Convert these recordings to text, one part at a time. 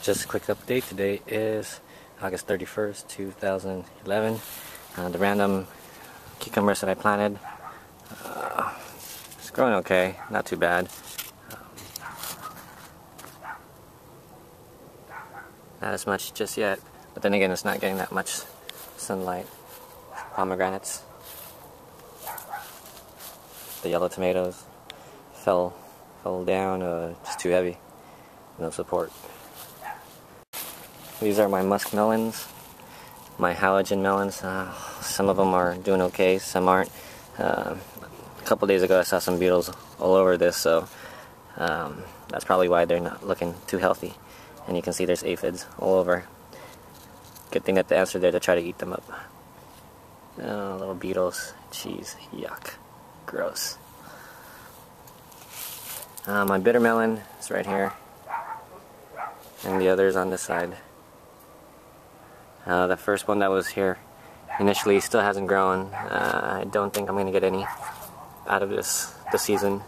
Just a quick update. Today is August 31st, 2011. The random cucumbers that I planted, it's growing okay, not too bad. Not as much just yet, but then again it's not getting that much sunlight. Pomegranates. The yellow tomatoes fell down, just too heavy. No support. These are my musk melons, my halogen melons. Some of them are doing okay, some aren't. A couple days ago I saw some beetles all over this, so that's probably why they're not looking too healthy. And you can see there's aphids all over. Good thing that the ants are there to try to eat them up. Little beetles, jeez, yuck, gross. My bitter melon is right here, and the other's on this side. The first one that was here initially still hasn't grown. I don't think I'm going to get any out of this season.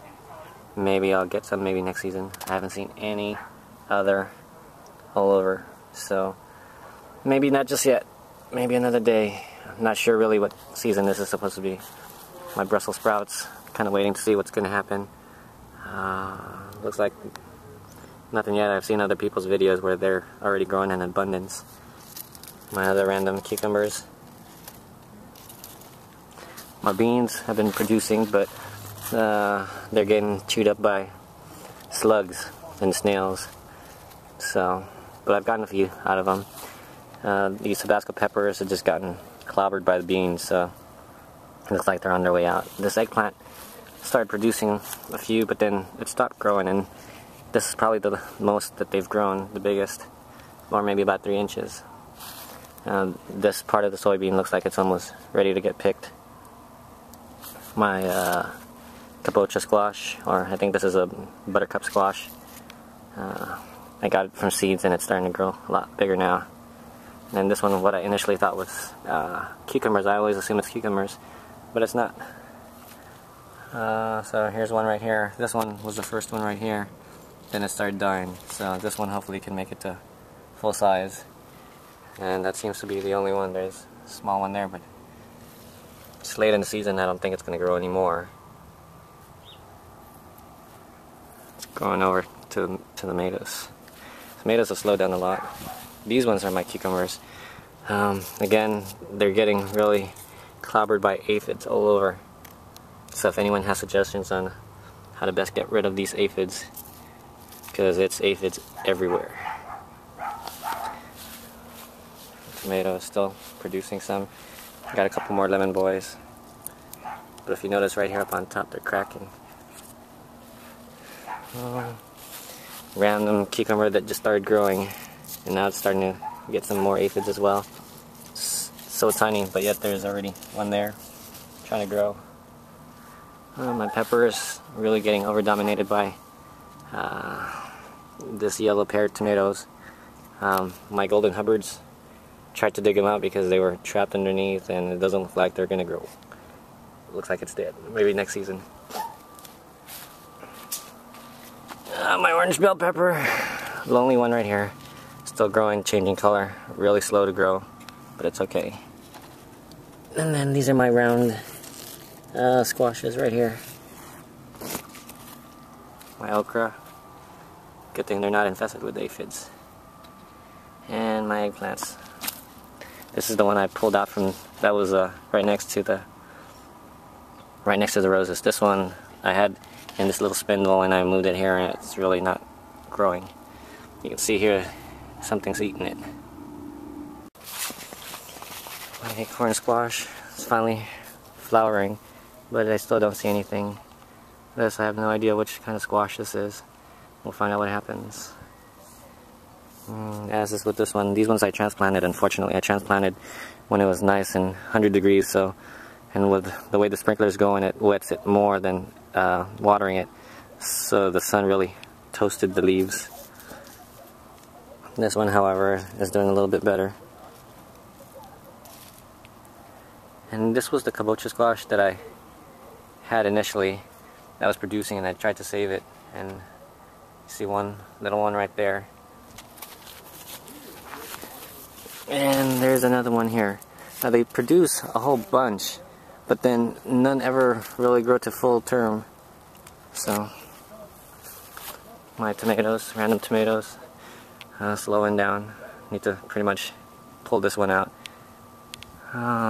Maybe I'll get some maybe next season. I haven't seen any other all over, so maybe not just yet. Maybe another day. I'm not sure really what season this is supposed to be. My Brussels sprouts, kind of waiting to see what's going to happen. Looks like nothing yet. I've seen other people's videos where they're already growing in abundance. My other random cucumbers. My beans have been producing, but they're getting chewed up by slugs and snails. So, but I've gotten a few out of them. These Tabasco peppers have just gotten clobbered by the beans, so it looks like they're on their way out. This eggplant started producing a few, but then it stopped growing, and this is probably the most that they've grown, the biggest, or maybe about 3 inches. This part of the soybean looks like it's almost ready to get picked. My kabocha squash, or I think this is a buttercup squash. I got it from seeds and it's starting to grow a lot bigger now. And this one, what I initially thought was cucumbers. I always assume it's cucumbers, but it's not. So here's one right here. This one was the first one right here. Then it started dying. So this one hopefully can make it to full size. And that seems to be the only one. There's a small one there, but it's late in the season. I don't think it's going to grow anymore. It's going over to tomatoes. Tomatoes have slowed down a lot. These ones are my cucumbers. Again, they're getting really clobbered by aphids all over. So if anyone has suggestions on how to best get rid of these aphids, because it's aphids everywhere. Tomato is still producing some. Got a couple more lemon boys. But if you notice right here up on top, they're cracking. Random cucumber that just started growing, and now it's starting to get some more aphids as well. It's so tiny, but yet there's already one there trying to grow. My peppers are really getting over-dominated by this yellow pear tomatoes. My golden hubbards, tried to dig them out because they were trapped underneath, and it doesn't look like they're going to grow. It looks like it's dead. Maybe next season. My orange bell pepper, lonely one right here. Still growing, changing color. Really slow to grow, but it's okay. And then these are my round squashes right here. My okra. Good thing they're not infested with aphids. And my eggplants. This is the one I pulled out from, that was right next to the roses. This one I had in this little spindle and I moved it here, and it's really not growing. You can see here something's eating it. My acorn squash is finally flowering, but I still don't see anything. This, I have no idea which kind of squash this is. We'll find out what happens. As is with this one, these ones I transplanted. Unfortunately, I transplanted when it was nice and 100 degrees. So, and with the way the sprinklers go, and it wets it more than watering it. So the sun really toasted the leaves. This one, however, is doing a little bit better. And this was the kabocha squash that I had initially that was producing, and I tried to save it. And you see one little one right there. And there's another one here. Now they produce a whole bunch, but then none ever really grow to full term. So my tomatoes, random tomatoes, slowing down. Need to pretty much pull this one out.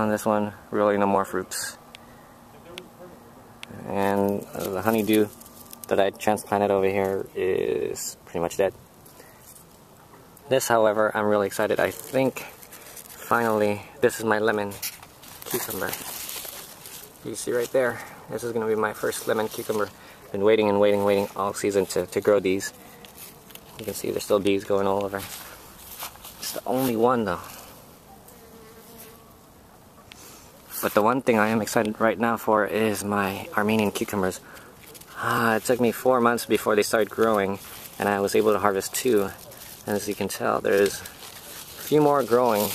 This one, really no more fruits. And the honeydew that I transplanted over here is pretty much dead. This, however, I'm really excited. I think finally this is my lemon cucumber. You see right there, this is going to be my first lemon cucumber. Been waiting and waiting all season to grow these. You can see there's still bees going all over. It's the only one though. But the one thing I am excited right now for is my Armenian cucumbers. It took me 4 months before they started growing, and I was able to harvest 2. And as you can tell, there's a few more growing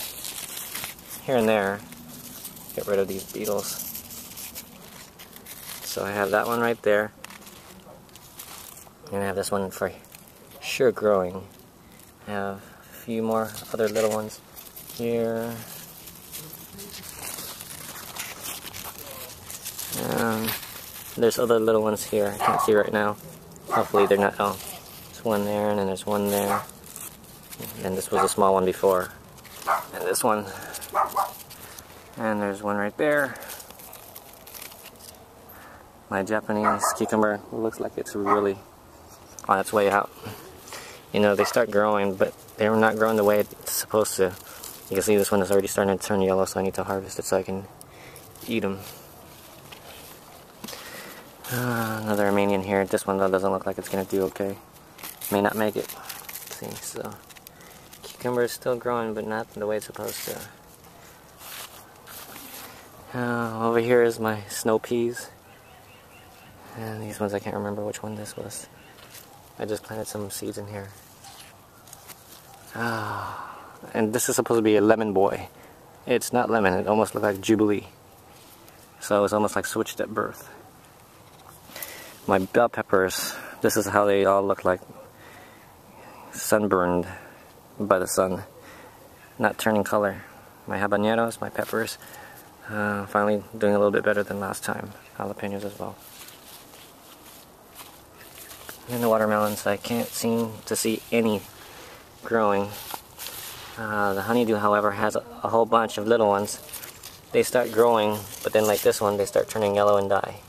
here and there. Get rid of these beetles. So I have that one right there. And I have this one for sure growing. I have a few more other little ones here. There's other little ones here I can't see right now. Hopefully they're not. Oh, there's one there, and then there's one there. And this was a small one before. And this one. And there's one right there. My Japanese cucumber looks like it's really on its way out. You know, they start growing, but they're not growing the way it's supposed to. You can see this one is already starting to turn yellow, so I need to harvest it so I can eat them. Another Armenian here. This one though doesn't look like it's going to do okay. May not make it. See, so cucumber is still growing, but not the way it's supposed to. Over here is my snow peas. And these ones, I can't remember which one this was. I just planted some seeds in here. And this is supposed to be a lemon boy. It's not lemon, it almost looked like Jubilee. So it's almost like switched at birth. My bell peppers, this is how they all look like. Sunburned by the sun. Not turning color. My habaneros, my peppers, finally doing a little bit better than last time. Jalapenos as well. And the watermelons, I can't seem to see any growing. The honeydew, however, has a whole bunch of little ones. They start growing, but then like this one, they start turning yellow and die.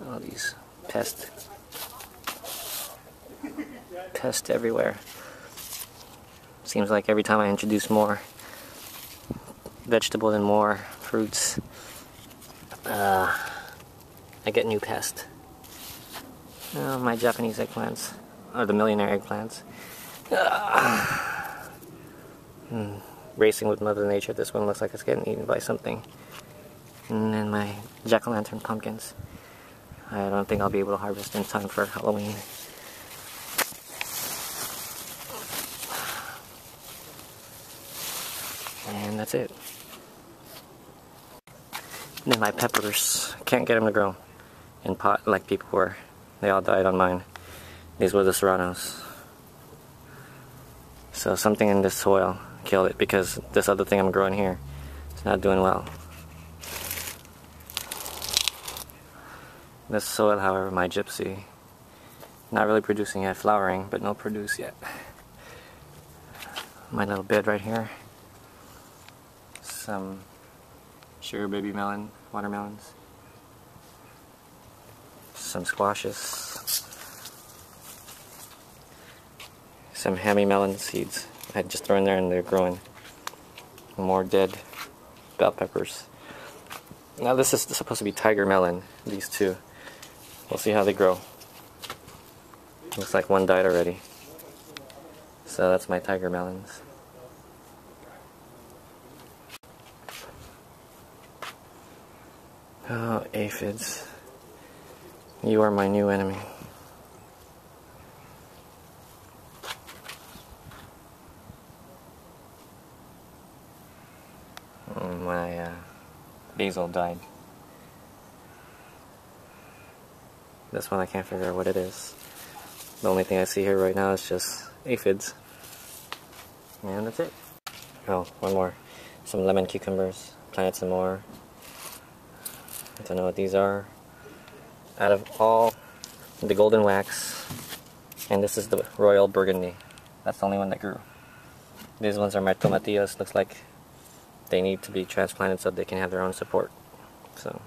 All these pests everywhere. Seems like every time I introduce more vegetables and more fruits, I get new pests. My Japanese eggplants, or the millionaire eggplants. Racing with Mother Nature. This one looks like it's getting eaten by something. And then my jack-o'-lantern pumpkins. I don't think I'll be able to harvest in time for Halloween. And that's it. And then my peppers, can't get them to grow in pot like people were. They all died on mine. These were the serranos. So something in this soil killed it, because this other thing I'm growing here is not doing well. This soil, however, my gypsy, not really producing yet, flowering, but no produce yet. My little bed right here. Some sugar baby melon, watermelons. Some squashes. Some hammy melon seeds I had just thrown there, and they're growing. More dead bell peppers. Now this is supposed to be tiger melon, these two. We'll see how they grow. Looks like one died already. So that's my tiger melons. Oh, aphids. You are my new enemy. My basil died. This one I can't figure out what it is. The only thing I see here right now is just aphids. And that's it. Oh, one more. Some lemon cucumbers. Planted some more. I don't know what these are. Out of all the golden wax, and this is the Royal Burgundy. That's the only one that grew. These ones are my tomatillos. Looks like they need to be transplanted so they can have their own support. So